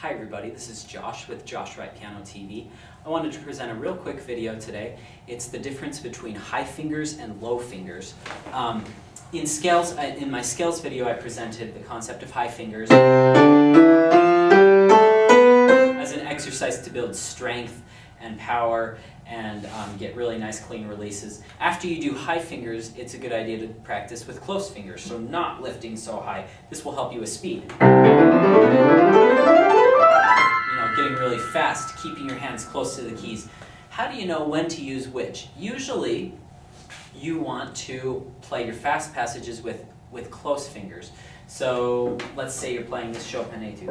Hi everybody, this is Josh with Josh Wright Piano TV. I wanted to present a real quick video today. It's the difference between high fingers and low fingers. In my scales video I presented the concept of high fingers as an exercise to build strength and power and get really nice clean releases. After you do high fingers, it's a good idea to practice with close fingers, so not lifting so high. This will help you with speed. Getting really fast, keeping your hands close to the keys. How do you know when to use which? Usually, you want to play your fast passages with close fingers. So, let's say you're playing this Chopin etude.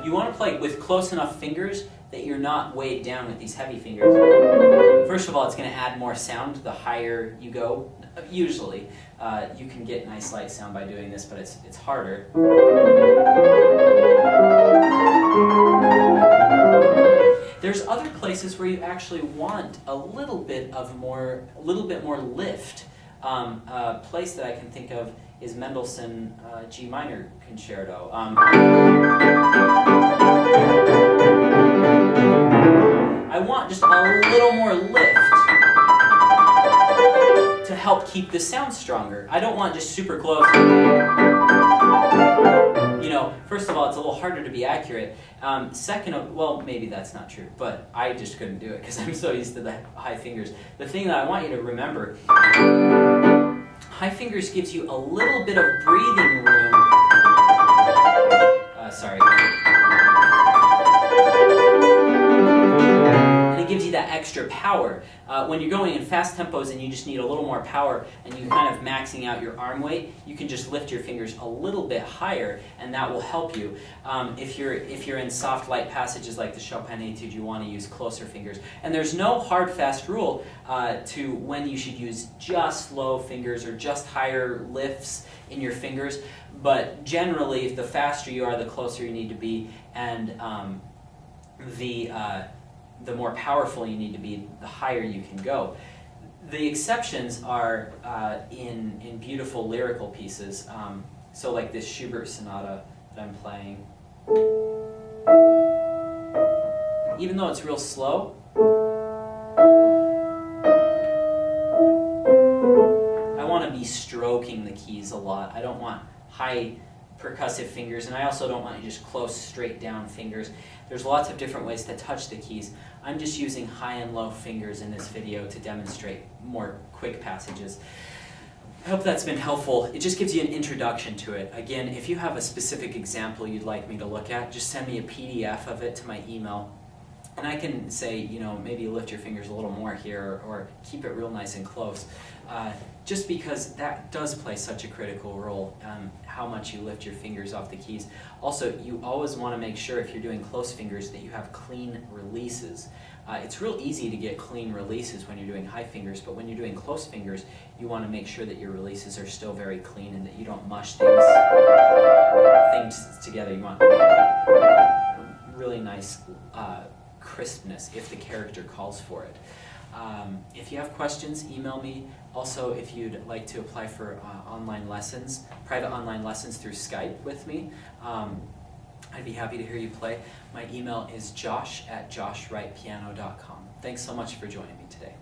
You want to play with close enough fingers that you're not weighed down with these heavy fingers. First of all, it's going to add more sound the higher you go. Usually, you can get nice light sound by doing this, but it's harder. There's other places where you actually want a little bit more lift. A place that I can think of is Mendelssohn G minor concerto. I want just a little more lift to help keep the sound stronger. I don't want just super close. First of all, it's a little harder to be accurate. Well, maybe that's not true, but I just couldn't do it because I'm so used to the high fingers. The thing that I want you to remember, high fingers gives you a little bit of breathing room. And it gives you that extra power. When you're going in fast tempos and you just need a little more power and you're kind of maxing out your arm weight, you can just lift your fingers a little bit higher and that will help you. If you're in soft light passages like the Chopin etude, you want to use closer fingers. And there's no hard fast rule to when you should use just low fingers or just higher lifts in your fingers, but generally the faster you are, the closer you need to be, and the more powerful you need to be, the higher you can go. The exceptions are in beautiful lyrical pieces. So like this Schubert sonata that I'm playing. Even though it's real slow, I want to be stroking the keys a lot. I don't want high percussive fingers, and I also don't want you just close, straight down fingers. There's lots of different ways to touch the keys. I'm just using high and low fingers in this video to demonstrate more quick passages. I hope that's been helpful. It just gives you an introduction to it. Again, if you have a specific example you'd like me to look at, just send me a PDF of it to my email. And I can say, maybe lift your fingers a little more here, or keep it real nice and close. Just because that does play such a critical role, how much you lift your fingers off the keys. Also, you always want to make sure if you're doing close fingers that you have clean releases. It's real easy to get clean releases when you're doing high fingers, but when you're doing close fingers, you want to make sure that your releases are still very clean and that you don't mush things together. You want really nice crispness if the character calls for it. If you have questions, email me. Also, if you'd like to apply for online lessons, private online lessons through Skype with me, I'd be happy to hear you play. My email is josh@joshwrightpiano.com. Thanks so much for joining me today.